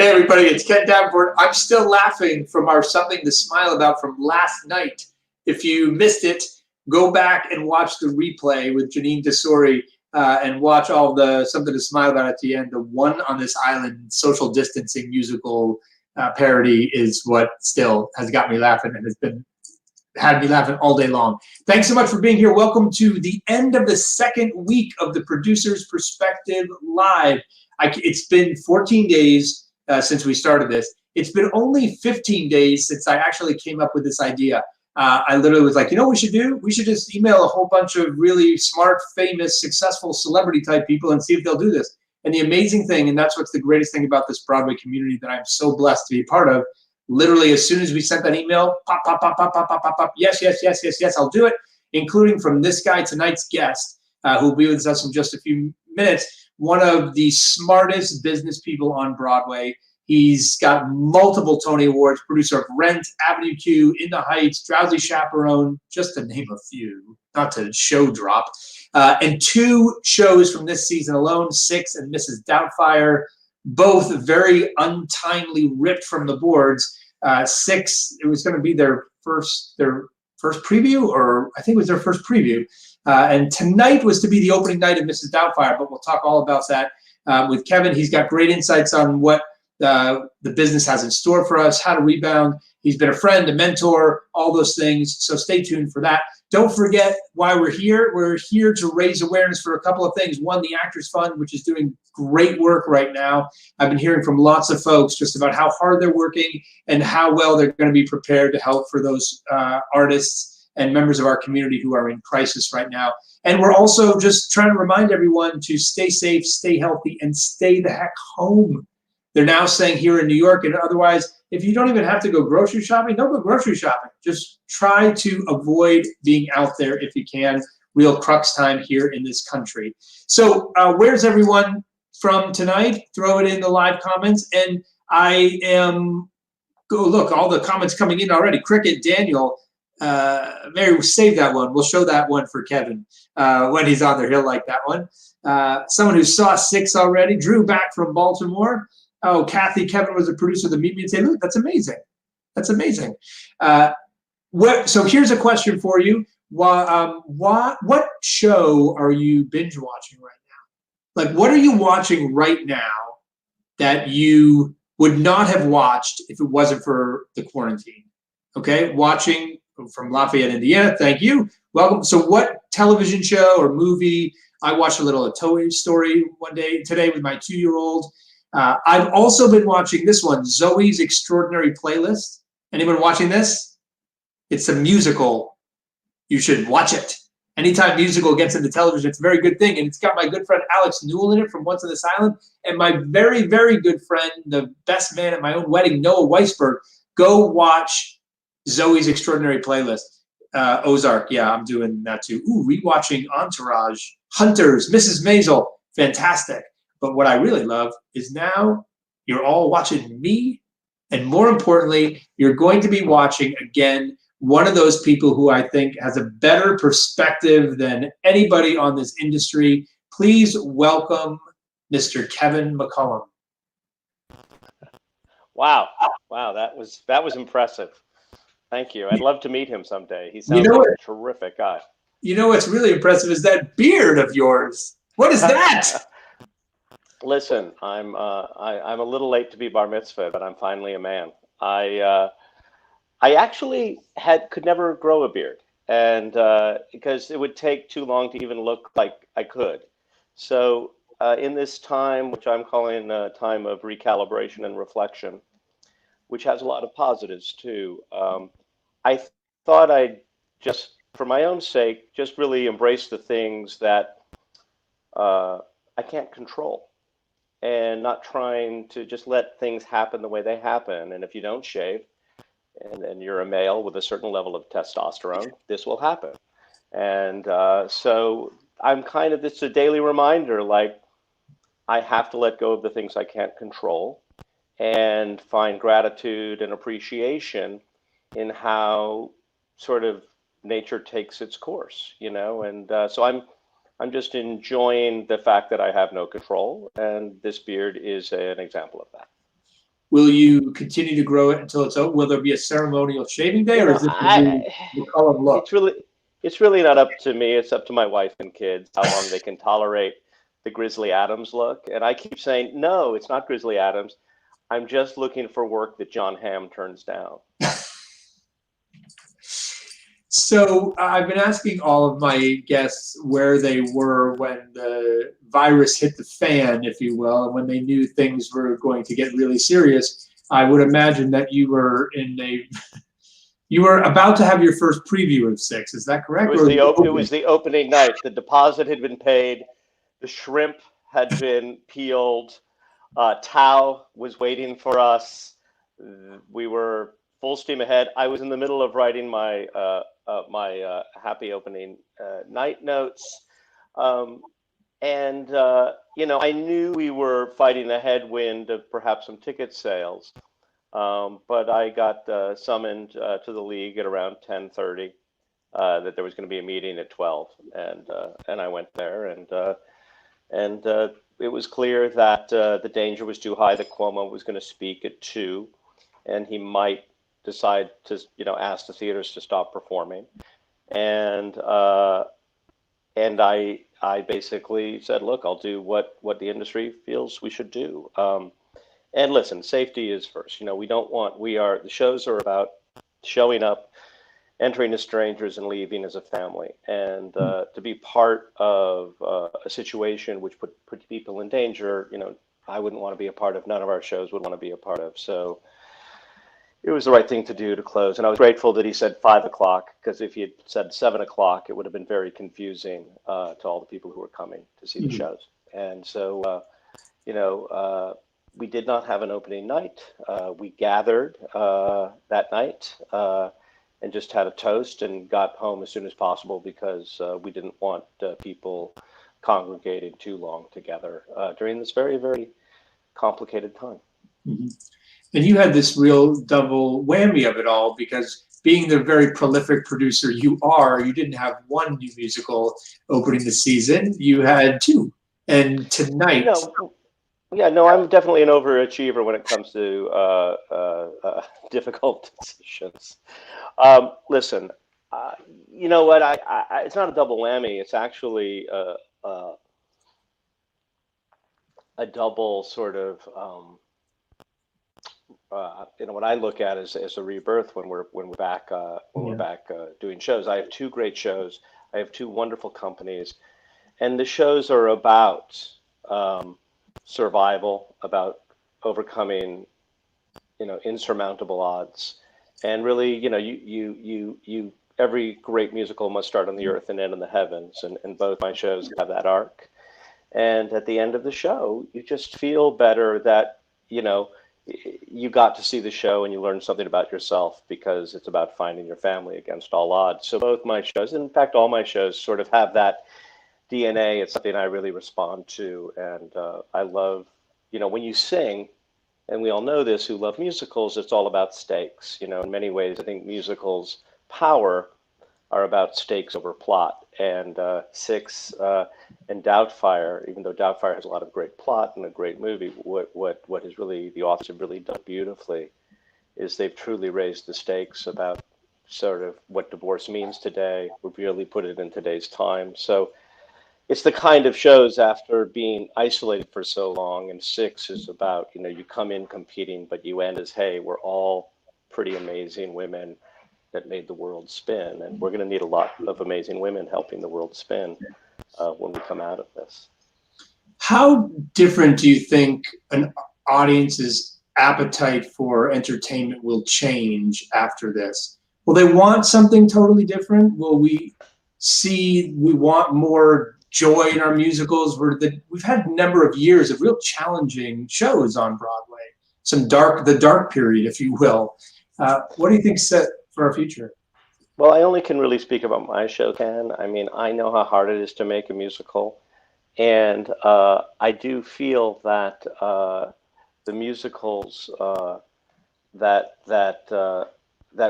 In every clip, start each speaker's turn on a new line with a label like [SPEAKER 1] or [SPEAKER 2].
[SPEAKER 1] Hey everybody, it's Ken Davenport. I'm still laughing from our Something to Smile About from last night. If you missed it, go back and watch the replay with Janine Tesori and watch all the Something to Smile About at the end. The One on This Island social distancing musical parody is what still has got me laughing and had me laughing all day long. Thanks so much for being here. Welcome to the end of the second week of the Producer's Perspective Live. It's been 14 days since we started this. It's been only 15 days since I actually came up with this idea. I literally was like, you know what we should do? We should just email a whole bunch of really smart, famous, successful celebrity type people and see if they'll do this. And the amazing thing, and that's what's the greatest thing about this Broadway community that I'm so blessed to be a part of, literally as soon as we sent that email, pop, pop, pop, pop, pop, pop, pop, pop, yes, yes, yes, yes, yes, I'll do it, including from this guy, tonight's guest, who will be with us in just a few minutes. One of the smartest business people on Broadway. He's got multiple Tony Awards, producer of Rent, Avenue Q, In the Heights, Drowsy Chaperone, just to name a few, not to show drop. And 2 shows from this season alone, Six and Mrs. Doubtfire, both very untimely ripped from the boards. Six, it was going to be their first preview, or I think it was their first preview. And tonight was to be the opening night of Mrs. Doubtfire, but we'll talk all about that with Kevin. He's got great insights on what the business has in store for us, how to rebound. He's been a friend, a mentor, all those things. So stay tuned for that. Don't forget why we're here. We're here to raise awareness for a couple of things. One, the Actors Fund, which is doing great work right now. I've been hearing from lots of folks just about how hard they're working and how well they're going to be prepared to help for those artists and members of our community who are in crisis right now. And we're also just trying to remind everyone to stay safe, stay healthy, and stay the heck home. They're now saying here in New York, and otherwise, if you don't even have to go grocery shopping, don't go grocery shopping. Just try to avoid being out there if you can. Real crux time here in this country. So where's everyone from tonight? Throw it in the live comments. And I am, go look, all the comments coming in already. Cricket, Daniel, Mary, save that one. We'll show that one for Kevin when he's on there. He'll like that one. Someone who saw Six already. Drew back from Baltimore. Oh, Kathy, Kevin was a producer of the Meet Me and Say, look, that's amazing. That's amazing. So here's a question for you. What show are you binge watching right now? Like, what are you watching right now that you would not have watched if it wasn't for the quarantine? Okay, watching from Lafayette, Indiana. Thank you. Welcome. So what television show or movie? I watched a little of Toy Story today with my 2-year-old. I've also been watching this one, Zoe's Extraordinary Playlist. Anyone watching this? It's a musical. You should watch it. Anytime musical gets into television, it's a very good thing. And it's got my good friend Alex Newell in it from Once on This Island. And my very, very good friend, the best man at my own wedding, Noah Weisberg. Go watch Zoe's Extraordinary Playlist. Ozark, yeah, I'm doing that too. Ooh, rewatching Entourage. Hunters, Mrs. Maisel, fantastic. But what I really love is now you're all watching me. And more importantly, you're going to be watching, again, one of those people who I think has a better perspective than anybody on this industry. Please welcome Mr. Kevin McCollum.
[SPEAKER 2] Wow, that was impressive. Thank you. I'd love to meet him someday. He sounds like a terrific guy.
[SPEAKER 1] You know what's really impressive is that beard of yours. What is that?
[SPEAKER 2] Listen, I'm a little late to be bar mitzvah, but I'm finally a man. I actually could never grow a beard, and because it would take too long to even look like I could. So in this time, which I'm calling a time of recalibration and reflection, which has a lot of positives too, I thought I'd just, for my own sake, just really embrace the things that I can't control. And not trying to just let things happen the way they happen. And if you don't shave, and you're a male with a certain level of testosterone, this will happen. And so I'm kind of, it's a daily reminder, like, I have to let go of the things I can't control and find gratitude and appreciation in how sort of nature takes its course, you know? And so I'm just enjoying the fact that I have no control, and this beard is an example of that.
[SPEAKER 1] Will you continue to grow it until it's over? Will there be a ceremonial shaving day,
[SPEAKER 2] You
[SPEAKER 1] or
[SPEAKER 2] know,
[SPEAKER 1] is this the new McCollum look?
[SPEAKER 2] it's really not up to me. It's up to my wife and kids how long they can tolerate the Grizzly Adams look. And I keep saying, no, it's not Grizzly Adams. I'm just looking for work that John Hamm turns down.
[SPEAKER 1] So I've been asking all of my guests where they were when the virus hit the fan, if you will, and when they knew things were going to get really serious. I would imagine that you were you were about to have your first preview of Six. Is that correct?
[SPEAKER 2] It was the opening night. The deposit had been paid. The shrimp had been peeled. Tao was waiting for us. We were full steam ahead. I was in the middle of writing my happy opening night notes, and I knew we were fighting a headwind of perhaps some ticket sales, but I got summoned to the league at around 10:30. That there was going to be a meeting at 12, and I went there, and it was clear that the danger was too high, that Cuomo was going to speak at 2, and he might decide to, ask the theaters to stop performing. And I basically said, look, I'll do what the industry feels we should do. And listen, safety is first. The shows are about showing up, entering as strangers and leaving as a family. And to be part of a situation which put people in danger, I wouldn't want to be a part of. None of our shows would want to be a part of. So it was the right thing to do to close. And I was grateful that he said 5 o'clock, because if he had said 7 o'clock, it would have been very confusing to all the people who were coming to see the shows. And so, we did not have an opening night. We gathered that night and just had a toast and got home as soon as possible, because we didn't want people congregating too long together during this very, very complicated time.
[SPEAKER 1] Mm-hmm. And you had this real double whammy of it all, because being the very prolific producer you are, you didn't have one new musical opening the season, you had 2. And tonight...
[SPEAKER 2] I'm definitely an overachiever when it comes to difficult decisions. Listen, you know what? It's not a double whammy. It's actually a double sort of... what I look at as a rebirth when we're back doing shows. I have 2 great shows. I have 2 wonderful companies, and the shows are about survival, about overcoming insurmountable odds, and really you every great musical must start on the earth and end in the heavens, and both my shows have that arc. And at the end of the show, you just feel better that you got to see the show and you learned something about yourself, because it's about finding your family against all odds. So both my shows, in fact, all my shows sort of have that DNA. It's something I really respond to. And I love, when you sing, and we all know this who love musicals, it's all about stakes. In many ways, I think musicals' power are about stakes over plot. And Six and Doubtfire, even though Doubtfire has a lot of great plot and a great movie, what is really, the authors have really done beautifully is they've truly raised the stakes about sort of what divorce means today. We've really put it in today's time. So it's the kind of shows, after being isolated for so long, and Six is about, you come in competing, but you end as, hey, we're all pretty amazing women that made the world spin, and we're going to need a lot of amazing women helping the world spin when we come out of this.
[SPEAKER 1] How different do you think an audience's appetite for entertainment will change after this? Will they want something totally different? Will we want more joy in our musicals? We've had a number of years of real challenging shows on Broadway, the dark period, if you will. What do you think's set for our future?
[SPEAKER 2] Well, I only can really speak about my show, Ken. I mean, I know how hard it is to make a musical, and I do feel that the musicals that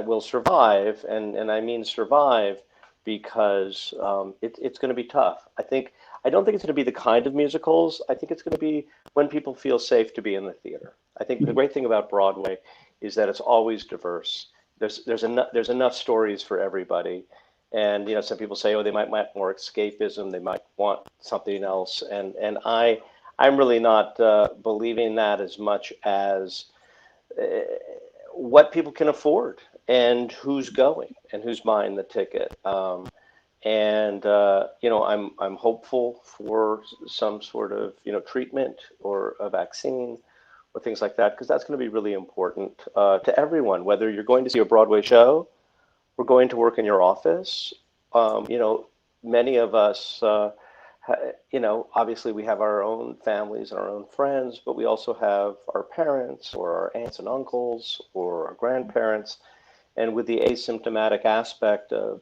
[SPEAKER 2] will survive, and I mean survive, because it's going to be tough. I don't think it's going to be the kind of musicals. I think it's going to be when people feel safe to be in the theater. I think the great thing about Broadway is that it's always diverse. There's enough stories for everybody. And some people say, oh, they might want more escapism, they might want something else. I'm really not believing that as much as what people can afford and who's going and who's buying the ticket. I'm hopeful for some sort of treatment or a vaccine or things like that, because that's going to be really important to everyone, whether you're going to see a Broadway show or going to work in your office. Many of us, obviously we have our own families and our own friends, but we also have our parents or our aunts and uncles or our grandparents. And with the asymptomatic aspect of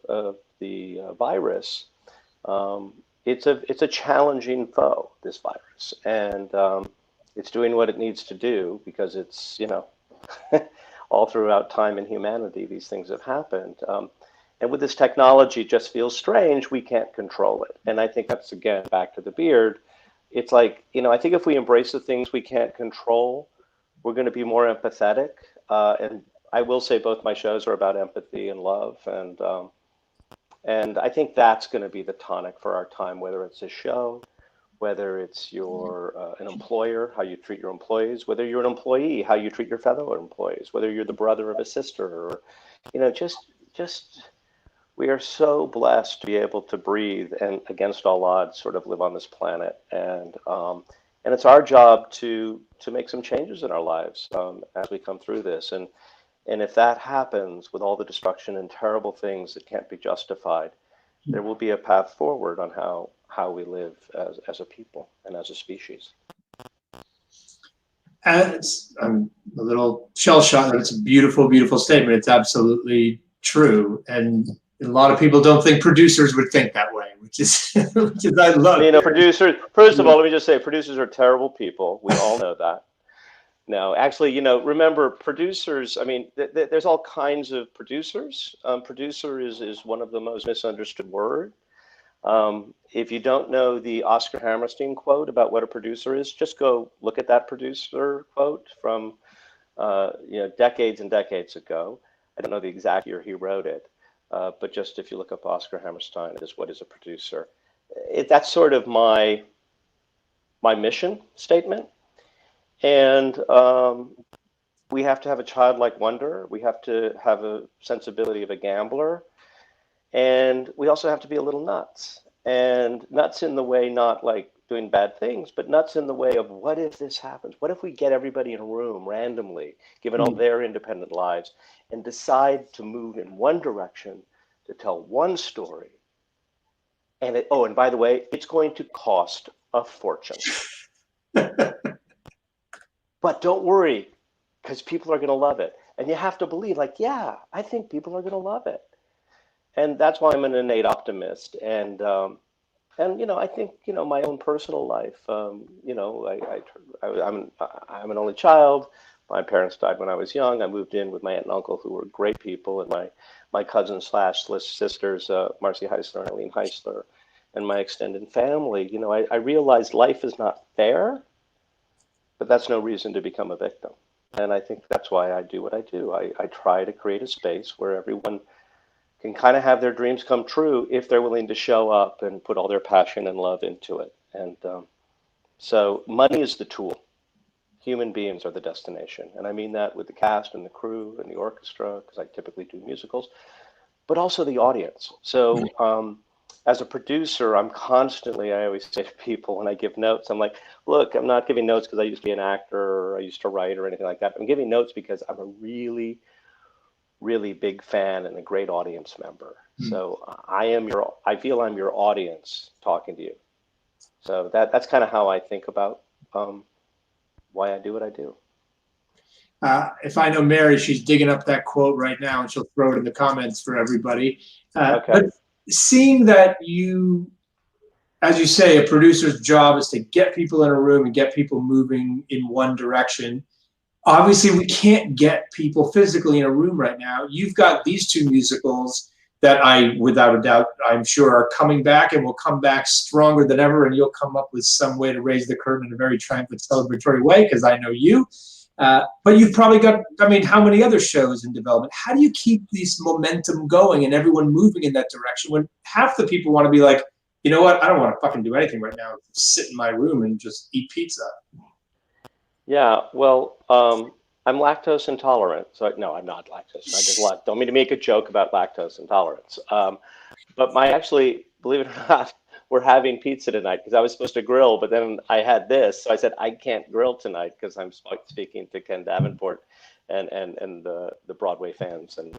[SPEAKER 2] the virus, it's a challenging foe, this virus. And it's doing what it needs to do, because it's, all throughout time in humanity, these things have happened. And with this technology, it just feels strange. We can't control it. And I think that's, again, back to the beard. It's like, I think if we embrace the things we can't control, we're going to be more empathetic. And I will say both my shows are about empathy and love. And I think that's going to be the tonic for our time, whether it's a show, whether it's your an employer, how you treat your employees, whether you're an employee, how you treat your fellow employees, whether you're the brother of a sister, or, just we are so blessed to be able to breathe and, against all odds, sort of live on this planet. And it's our job to make some changes in our lives as we come through this. And if that happens, with all the destruction and terrible things that can't be justified, there will be a path forward on how we live as a people and as a species.
[SPEAKER 1] And I'm a little shell-shocked. It's a beautiful, beautiful statement. It's absolutely true. And a lot of people don't think producers would think that way, which is I love.
[SPEAKER 2] Producers, first of all, let me just say, producers are terrible people. We all know that. No, actually, remember, producers, I mean, there's all kinds of producers. Producer is one of the most misunderstood words. If you don't know the Oscar Hammerstein quote about what a producer is, just go look at that producer quote from, decades and decades ago. I don't know the exact year he wrote it, but just if you look up Oscar Hammerstein, it is what is a producer. That's sort of my mission statement. And we have to have a childlike wonder. We have to have a sensibility of a gambler. And we also have to be a little nuts. And nuts in the way, not like doing bad things, but nuts in the way of, what if this happens? What if we get everybody in a room randomly, given all their independent lives, and decide to move in one direction, to tell one story? And and by the way, it's going to cost a fortune. But don't worry, because people are going to love it. And you have to believe, yeah, I think people are going to love it. And that's why I'm an innate optimist. And I think, my own personal life, I'm an only child. My parents died when I was young. I moved in with my aunt and uncle, who were great people, and my cousins / sisters, Marcy Heisler and Eileen Heisler, and my extended family. I realized life is not fair, but that's no reason to become a victim. And I think that's why I do what I do. I try to create a space where everyone can kind of have their dreams come true if they're willing to show up and put all their passion and love into it. And so money is the tool. Human beings are the destination. And I mean that with the cast and the crew and the orchestra, because I typically do musicals, but also the audience. So as a producer, I'm constantly, I always say to people when I give notes, I'm like, look, I'm not giving notes because I used to be an actor or I used to write or anything like that. I'm giving notes because I'm a really, really big fan and a great audience member. So I feel I'm your audience talking to you. So that's kind of how I think about why I do what I do.
[SPEAKER 1] If I know Mary, she's digging up that quote right now, and she'll throw it in the comments for everybody.
[SPEAKER 2] Okay.
[SPEAKER 1] But seeing that as you say, a producer's job is to get people in a room and get people moving in one direction. Obviously, we can't get people physically in a room right now. You've got these two musicals that without a doubt, I'm sure are coming back and will come back stronger than ever. And you'll come up with some way to raise the curtain in a very triumphant, celebratory way, because I know you. But you've probably got, I mean, how many other shows in development? How do you keep this momentum going and everyone moving in that direction when half the people want to be like, you know what, I don't want to fucking do anything right now. Sit in my room and just eat pizza.
[SPEAKER 2] Yeah, well, I'm lactose intolerant. So no, I'm not lactose. I just don't mean to make a joke about lactose intolerance. But actually, believe it or not, we're having pizza tonight because I was supposed to grill, but then I had this, so I said I can't grill tonight because I'm speaking to Ken Davenport and the Broadway fans, and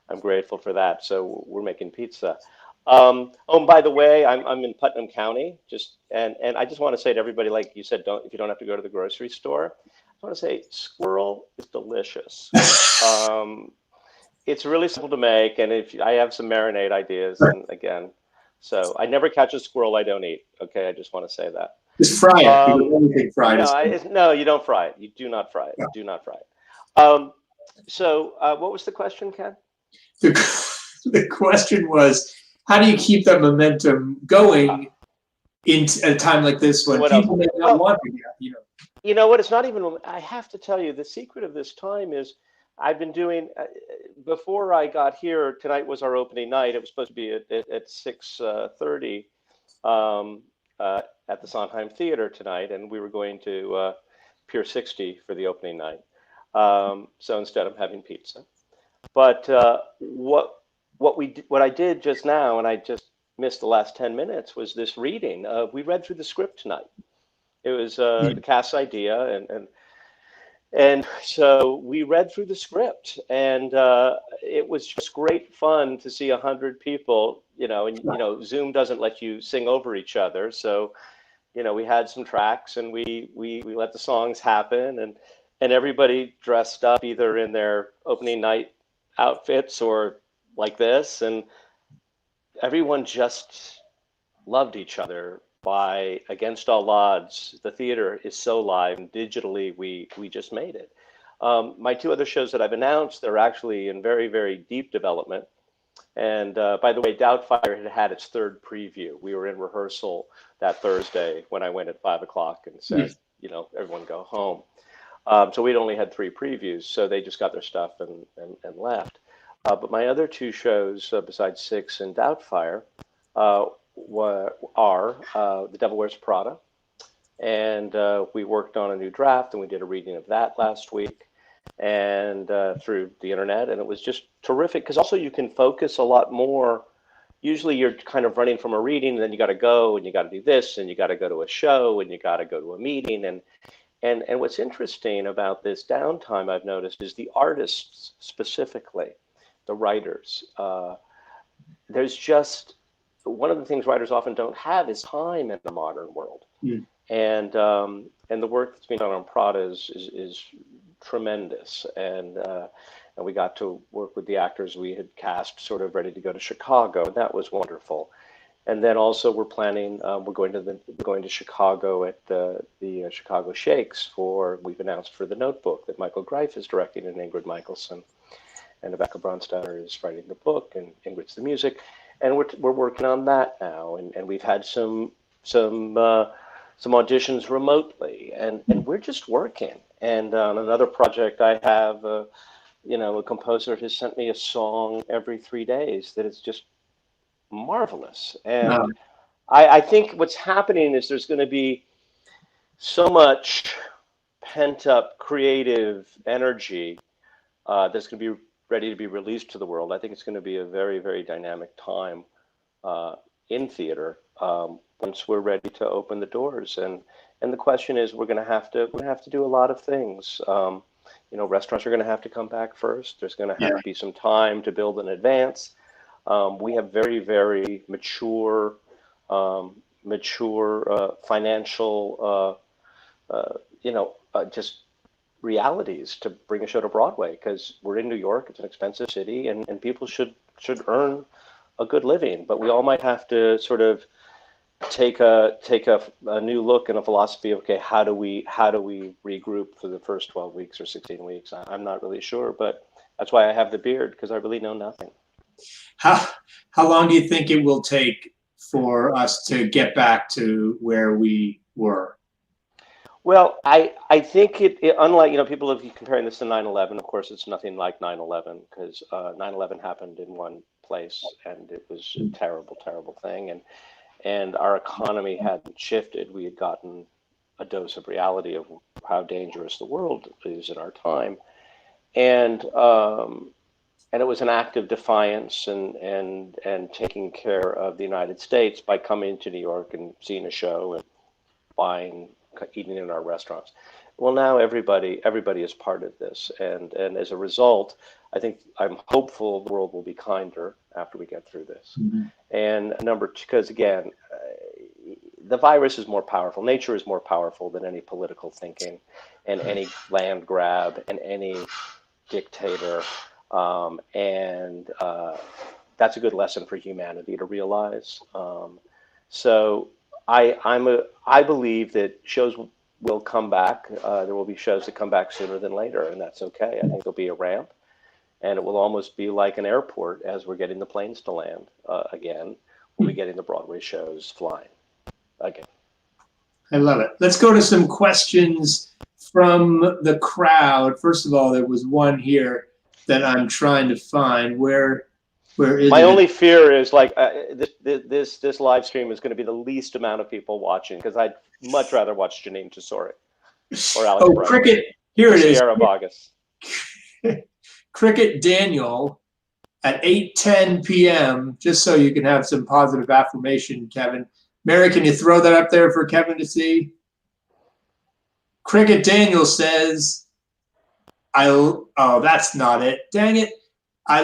[SPEAKER 2] I'm grateful for that. So we're making pizza. Oh, and by the way, I'm in Putnam County, and I just want to say to everybody, like you said, if you don't have to go to the grocery store, I want to say squirrel is delicious. It's really simple to make, and if I have some marinade ideas, and again, so I never catch a squirrel I don't eat. Okay, I just want to say that.
[SPEAKER 1] Just fry it. Everything fried
[SPEAKER 2] No, you don't fry it. You do not fry it.
[SPEAKER 1] No.
[SPEAKER 2] Do not fry it. So what was the question, Ken?
[SPEAKER 1] The question was, how do you keep that momentum going in a time like this when people may not want to get, you know?
[SPEAKER 2] You know what? It's not even. I have to tell you, the secret of this time is I've been doing. Before I got here, tonight was our opening night. It was supposed to be at 6:30 at the Sondheim Theater tonight, and we were going to Pier 60 for the opening night. So instead, I'm having pizza. But what I did just now, and I just missed the last 10 minutes, was this reading. We read through the script tonight. It was the cast's idea, and so we read through the script, and it was just great fun to see 100 people. You know, and you know, Zoom doesn't let you sing over each other, so you know, we had some tracks, and we let the songs happen, and everybody dressed up either in their opening night outfits or like this, and everyone just loved each other. By against all odds, the theater is so live, and digitally we just made it. My two other shows that I've announced, they're actually in very, very deep development. And by the way, Doubtfire had its third preview. We were in rehearsal that Thursday when I went at 5 o'clock and said, you know, everyone go home. So we'd only had 3 previews, so they just got their stuff and left. But my other 2 shows, besides Six and Doubtfire, are The Devil Wears Prada, and we worked on a new draft, and we did a reading of that last week, and through the internet, and it was just terrific because also you can focus a lot more. Usually you're kind of running from a reading, and then you got to go, and you got to do this, and you got to go to a show, and you got to go to a meeting, and what's interesting about this downtime I've noticed is the artists specifically, the writers. There's just one of the things writers often don't have is time in the modern world, and the work that's being done on Prada is tremendous, and we got to work with the actors we had cast, sort of ready to go to Chicago, and that was wonderful. And then also we're planning, we're going to Chicago at the Chicago Shakes we've announced for The Notebook that Michael Greif is directing, and Ingrid Michaelson, and Rebecca Bronsteiner is writing the book, and Ingrid's the music. And we're working on that now, and we've had some auditions remotely, and we're just working. And on another project, I have a composer who sent me a song every 3 days that is just marvelous. And I think what's happening is there's going to be so much pent up creative energy that's going to be ready to be released to the world. I think it's going to be a very, very dynamic time in theater once we're ready to open the doors. And the question is, we're going to have to do a lot of things. Restaurants are going to have to come back first. There's going to have to be some time to build in advance. We have very, very mature financial, just realities to bring a show to Broadway, because we're in New York. It's an expensive city, and people should earn a good living. But we all might have to sort of take a new look and a philosophy of, okay, how do we regroup for the first 12 weeks or 16 weeks? I'm not really sure, but that's why I have the beard, because I really know nothing.
[SPEAKER 1] How long do you think it will take for us to get back to where we were?
[SPEAKER 2] Well, I think unlike, people, if you comparing this to 9/11, of course, it's nothing like 9/11 because 9/11 happened in one place and it was a terrible, terrible thing. And our economy hadn't shifted. We had gotten a dose of reality of how dangerous the world is in our time. And it was an act of defiance and taking care of the United States by coming to New York and seeing a show and buying, eating in our restaurants. Well, now everybody is part of this, and as a result, I'm hopeful the world will be kinder after we get through this.
[SPEAKER 1] Mm-hmm.
[SPEAKER 2] And number two, because again, the virus is more powerful. Nature is more powerful than any political thinking, and any land grab, and any dictator. And that's a good lesson for humanity to realize. So I believe that shows will come back. There will be shows that come back sooner than later, and that's okay. I think there'll be a ramp, and it will almost be like an airport as we're getting the planes to land again. We'll be getting the Broadway shows flying again.
[SPEAKER 1] I love it. Let's go to some questions from the crowd. First of all, there was one here that I'm trying to find. Where is
[SPEAKER 2] My
[SPEAKER 1] it?
[SPEAKER 2] only fear is like this live stream is going to be the least amount of people watching because I'd much rather watch Janine Tesori or Alex Brody.
[SPEAKER 1] Cricket. Here it is.
[SPEAKER 2] Sierra Bogus.
[SPEAKER 1] Cricket Daniel at 8:10 p.m. Just so you can have some positive affirmation, Kevin. Mary, can you throw that up there for Kevin to see? Cricket Daniel says, oh, that's not it. Dang it. I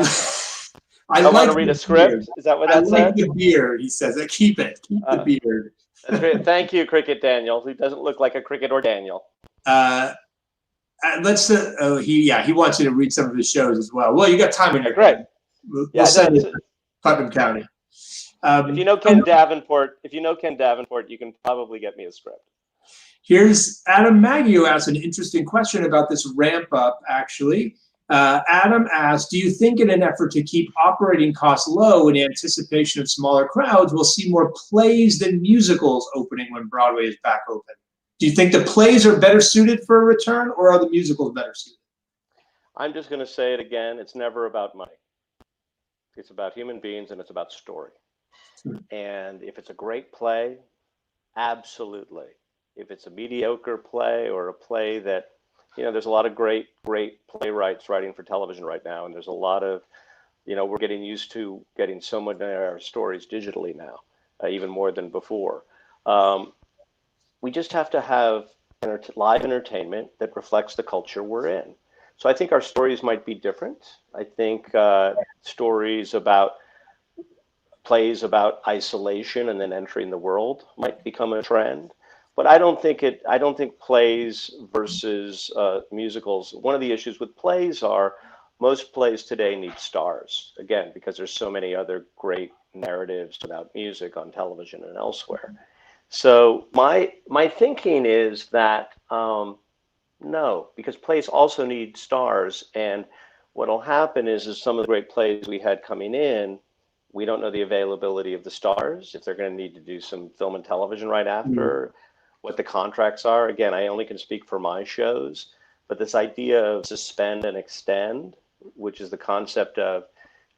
[SPEAKER 2] like
[SPEAKER 1] want
[SPEAKER 2] to read a script.
[SPEAKER 1] Beard.
[SPEAKER 2] Is that what that said?
[SPEAKER 1] I like the beard, he says. Keep it. Keep the beard.
[SPEAKER 2] That's great. Thank you, Cricket Daniel. He doesn't look like a cricket or Daniel.
[SPEAKER 1] Let's. He wants you to read some of his shows as well. Well, you got time in there.
[SPEAKER 2] Great.
[SPEAKER 1] We'll send it to Putnam County.
[SPEAKER 2] If you know Ken Davenport, you can probably get me a script.
[SPEAKER 1] Here's Adam Maggio asked an interesting question about this ramp up, actually. Adam asked, do you think in an effort to keep operating costs low in anticipation of smaller crowds, we'll see more plays than musicals opening when Broadway is back open? Do you think the plays are better suited for a return, or are the musicals better suited?
[SPEAKER 2] I'm just going to say it again. It's never about money. It's about human beings and it's about story. And if it's a great play, absolutely. If it's a mediocre play or a play that, there's a lot of great playwrights writing for television right now. And there's a lot of, we're getting used to getting so much of our stories digitally now, even more than before. We just have to have live entertainment that reflects the culture we're in. So I think our stories might be different. I think plays about isolation and then entering the world might become a trend. But I don't think plays versus musicals. One of the issues with plays are most plays today need stars, again, because there's so many other great narratives about music on television and elsewhere. So my thinking is that no, because plays also need stars. And what'll happen is some of the great plays we had coming in, we don't know the availability of the stars, if they're going to need to do some film and television right after, what the contracts are. Again, I only can speak for my shows, but this idea of suspend and extend, which is the concept of,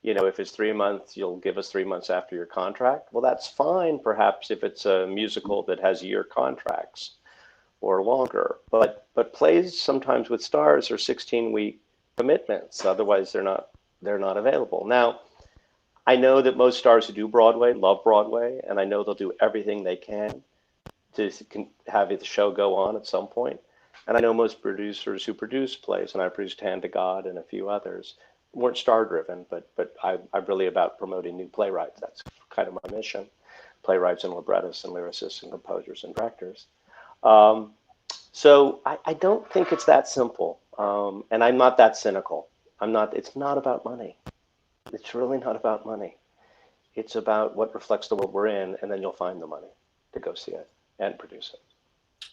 [SPEAKER 2] if it's 3 months, you'll give us 3 months after your contract. Well, that's fine, perhaps, if it's a musical that has year contracts or longer. But plays sometimes with stars are 16-week commitments. Otherwise, they're not available. Now, I know that most stars who do Broadway love Broadway, and I know they'll do everything they can to have the show go on at some point. And I know most producers who produce plays, and I produced Hand to God and a few others, weren't star-driven, but I'm really about promoting new playwrights. That's kind of my mission. Playwrights and librettists and lyricists and composers and directors. So I don't think it's that simple. And I'm not that cynical. It's not about money. It's really not about money. It's about what reflects the world we're in, and then you'll find the money to go see it and produce it.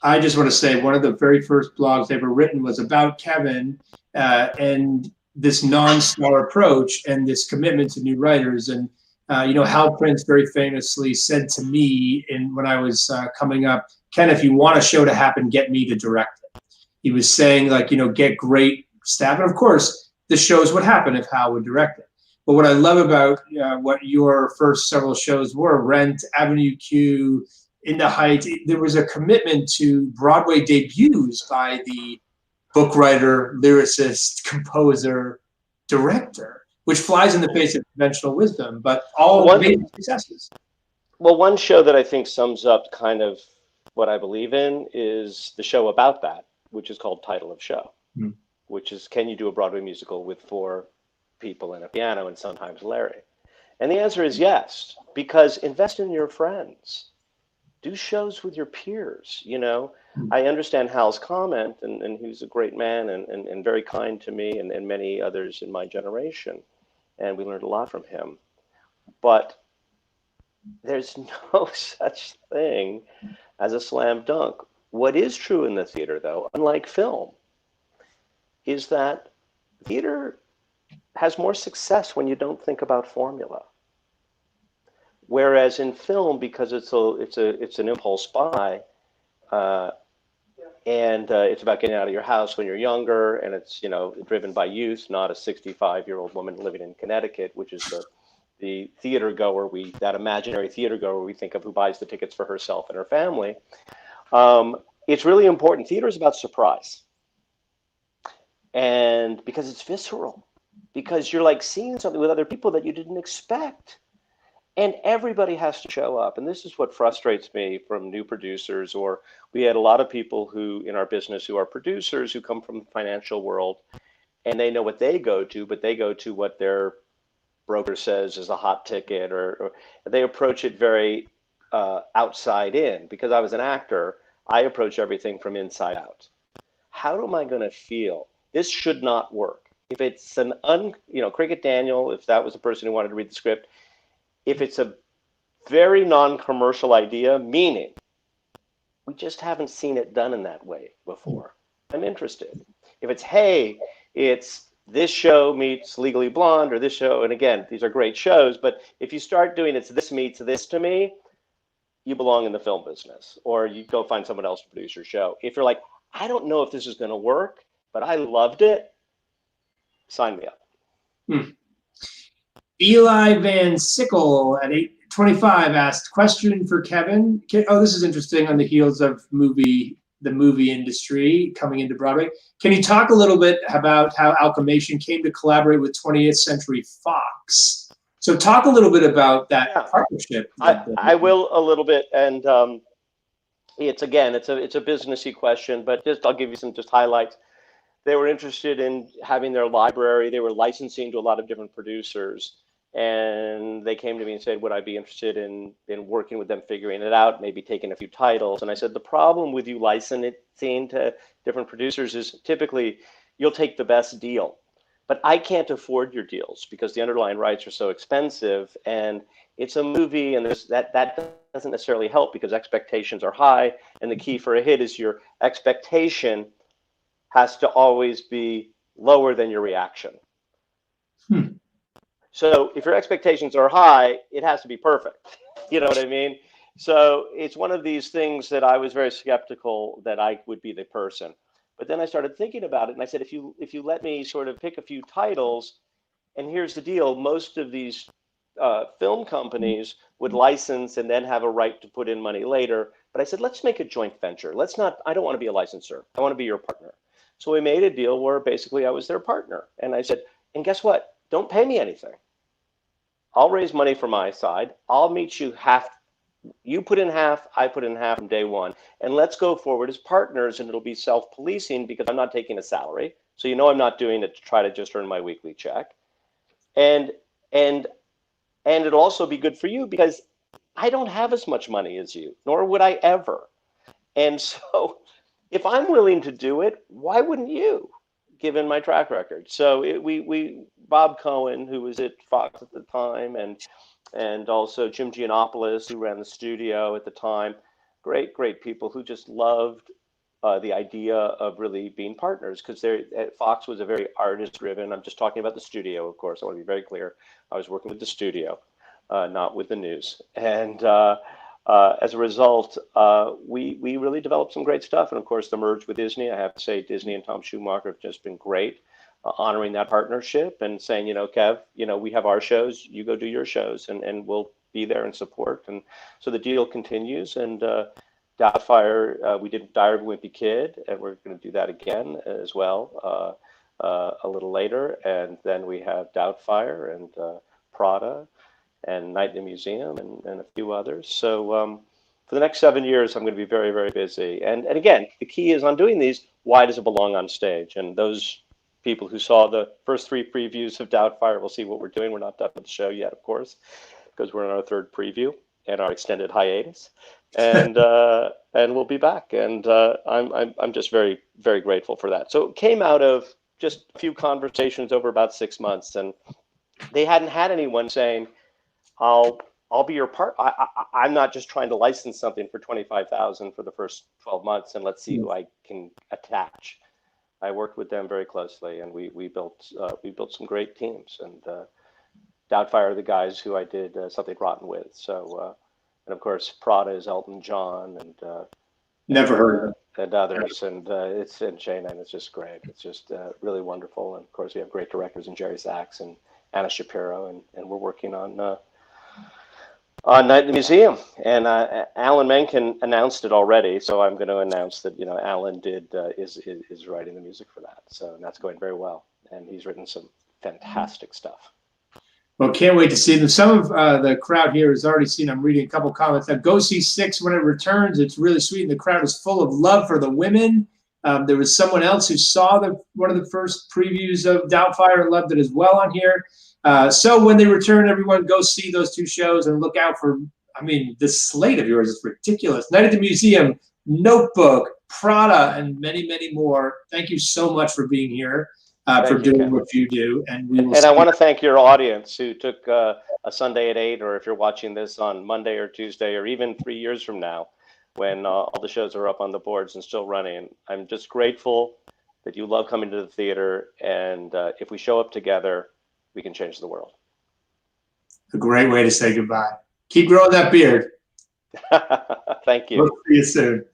[SPEAKER 1] I just want to say one of the very first blogs ever written was about Kevin and this non-star approach and this commitment to new writers. And, Hal Prince very famously said to me when I was coming up, Ken, if you want a show to happen, get me to direct it. He was saying, like, get great staff. And of course, the shows would happen if Hal would direct it. But what I love about what your first several shows were, Rent, Avenue Q, In the Heights, there was a commitment to Broadway debuts by the book writer, lyricist, composer, director, which flies in the face of conventional wisdom, but all made successes.
[SPEAKER 2] Well, one show that I think sums up kind of what I believe in is the show about that, which is called Title of Show, which is, can you do a Broadway musical with 4 people and a piano and sometimes Larry? And the answer is yes, because invest in your friends. Do shows with your peers. I understand Hal's comment, and he was a great man and very kind to me and many others in my generation. And we learned a lot from him. But there's no such thing as a slam dunk. What is true in the theater, though, unlike film, is that theater has more success when you don't think about formula. Whereas in film, because it's an impulse buy, and it's about getting out of your house when you're younger, and it's driven by youth, not a 65-year-old woman living in Connecticut, which is the theater goer, that imaginary theater goer we think of, who buys the tickets for herself and her family. It's really important. Theater is about surprise, and because it's visceral, because you're like seeing something with other people that you didn't expect. And everybody has to show up. And this is what frustrates me from new producers, or we had a lot of people who in our business who are producers who come from the financial world, and they know what they go to, but they go to what their broker says is a hot ticket, or they approach it very outside in. Because I was an actor, I approach everything from inside out. How am I going to feel? This should not work. If it's Cricket Daniel, if that was the person who wanted to read the script, if it's a very non-commercial idea, meaning we just haven't seen it done in that way before, I'm interested. If it's, hey, it's this show meets Legally Blonde, or this show, and again, these are great shows, but if you start doing it's this meets this to me, you belong in the film business, or you go find someone else to produce your show. If you're like, I don't know if this is going to work, but I loved it, sign me up.
[SPEAKER 1] Eli Van Sickle at 8:25 asked, question for Kevin. This is interesting on the heels of the movie industry coming into Broadway. Can you talk a little bit about how Alchemation came to collaborate with 20th Century Fox? So talk a little bit about that partnership.
[SPEAKER 2] I will a little bit, and it's a businessy question, but I'll give you some just highlights. They were interested in having their library. They were licensing to a lot of different producers. And they came to me and said, would I be interested in working with them, figuring it out, maybe taking a few titles? And I said, the problem with you licensing to different producers is typically you'll take the best deal. But I can't afford your deals because the underlying rights are so expensive. And it's a movie, and that doesn't necessarily help because expectations are high. And the key for a hit is your expectation has to always be lower than your reaction. So if your expectations are high, it has to be perfect. You know what I mean? So it's one of these things that I was very skeptical that I would be the person. But then I started thinking about it, and I said, if you let me sort of pick a few titles, and here's the deal, most of these film companies would license and then have a right to put in money later. But I said, let's make a joint venture. I don't want to be a licensor. I want to be your partner. So we made a deal where basically I was their partner. And I said, and guess what? Don't pay me anything. I'll raise money from my side. I'll meet you half. You put in half, I put in half from day one. And let's go forward as partners, and it'll be self-policing because I'm not taking a salary. So I'm not doing it to try to just earn my weekly check. And it'll also be good for you because I don't have as much money as you, nor would I ever. And so if I'm willing to do it, why wouldn't you, given my track record? So Bob Cohen, who was at Fox at the time, and also Jim Giannopoulos, who ran the studio at the time, great people who just loved the idea of really being partners, because Fox was a very artist-driven. I'm just talking about the studio, of course. I want to be very clear. I was working with the studio, not with the news. And as a result, we really developed some great stuff. And of course, the merge with Disney, I have to say, Disney and Tom Schumacher have just been great, honoring that partnership and saying, Kev, we have our shows, you go do your shows, and we'll be there and support. And so the deal continues. And Doubtfire, we did Diary of a Wimpy Kid, and we're going to do that again as well a little later. And then we have Doubtfire and Prada and Night in the Museum and a few others. So for the next 7 years, I'm going to be very, very busy. And again, the key is on doing these, why does it belong on stage? And those people who saw the first 3 previews of Doubtfire will see what we're doing. We're not done with the show yet, of course, because we're in our 3rd preview and our extended hiatus. And we'll be back. And I'm just very, very grateful for that. So it came out of just a few conversations over about 6 months, and they hadn't had anyone saying, I'll be your part. I'm not just trying to license something for $25,000 for the first 12 months and let's see who I can attach. I worked with them very closely, and we built some great teams. And Doubtfire are the guys who I did Something Rotten with. So and of course Prada is Elton John and
[SPEAKER 1] never heard of him.
[SPEAKER 2] And others, and it's in Shane, and it's just great. It's just really wonderful. And of course we have great directors in Jerry Sachs and Anna Shapiro, and we're working on Night in the Museum, and Alan Menken announced it already, so I'm going to announce that Alan is writing the music for that. So and that's going very well, and he's written some fantastic stuff.
[SPEAKER 1] Well, can't wait to see them. Some of the crowd here has already seen. I'm reading a couple comments. Now, go see 6 when it returns. It's really sweet, and the crowd is full of love for the women. There was someone else who saw one of the first previews of Doubtfire and loved it as well on here. So when they return, everyone go see those 2 shows and look out for, the slate of yours is ridiculous. Night at the Museum, Notebook, Prada, and many, many more. Thank you so much for being here, for doing what you do. And we will.
[SPEAKER 2] And I want to thank your audience who took a Sunday at 8, or if you're watching this on Monday or Tuesday, or even 3 years from now, when all the shows are up on the boards and still running. I'm just grateful that you love coming to the theater. And if we show up together, we can change the world.
[SPEAKER 1] A great way to say goodbye. Keep growing that beard.
[SPEAKER 2] Thank you.
[SPEAKER 1] We'll see you soon.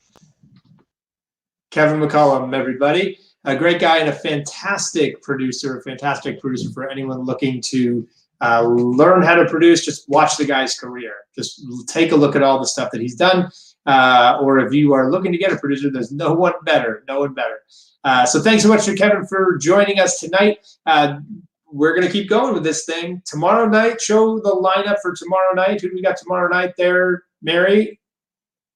[SPEAKER 1] Kevin McCollum, everybody. A great guy and a fantastic producer for anyone looking to learn how to produce. Just watch the guy's career. Just take a look at all the stuff that he's done. Or if you are looking to get a producer, there's no one better. So thanks so much to Kevin for joining us tonight. We're going to keep going with this thing. Tomorrow night, show the lineup for tomorrow night. Who do we got tomorrow night there, Mary?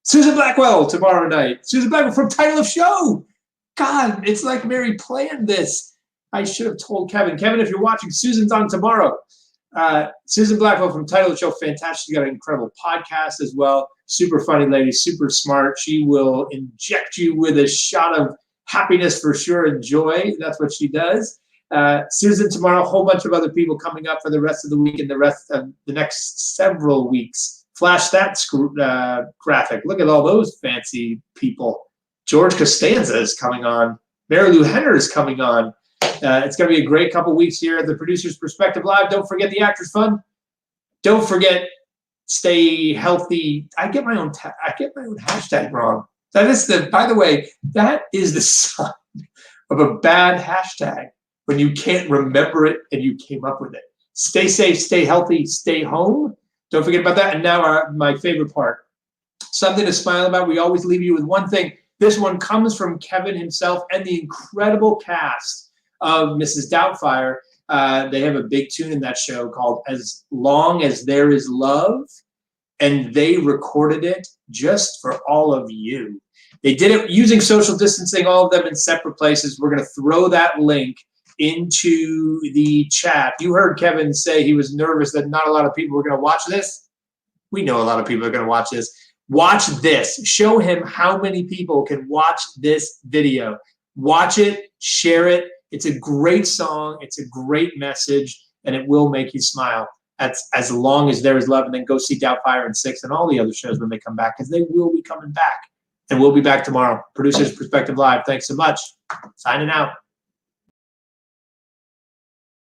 [SPEAKER 1] Susan Blackwell tomorrow night. Susan Blackwell from Title of Show. God, it's like Mary planned this. I should have told Kevin. Kevin, if you're watching, Susan's on tomorrow. Susan Blackwell from Title of Show, fantastic. She's got an incredible podcast as well. Super funny lady, super smart. She will inject you with a shot of happiness for sure and joy. That's what she does. Susan tomorrow, a whole bunch of other people coming up for the rest of the week and the rest of the next several weeks. Flash that graphic. Look at all those fancy people. George Costanza is coming on. Mary Lou Henner is coming on. It's going to be a great couple weeks here at the Producer's Perspective Live. Don't forget the Actors Fund. Don't forget, stay healthy. I get my own hashtag wrong. That is by the way, that is the sign of a bad hashtag when you can't remember it and you came up with it. Stay safe, stay healthy, stay home. Don't forget about that. And now my favorite part, something to smile about. We always leave you with one thing. This one comes from Kevin himself and the incredible cast of Mrs. Doubtfire. They have a big tune in that show called As Long as There Is Love, and they recorded it just for all of you. They did it using social distancing, all of them in separate places. We're going to throw that link into the chat. You heard Kevin say he was nervous that not a lot of people were going to watch this. We know a lot of people are going to watch this. Watch this. Show him how many people can watch this video. Watch it, share it. It's a great song. It's a great message, and it will make you smile. That's As Long as There Is Love. And then go see Doubtfire and 6 and all the other shows when they come back, because they will be coming back. And we'll be back tomorrow. Producer's Perspective Live. Thanks so much. Signing out.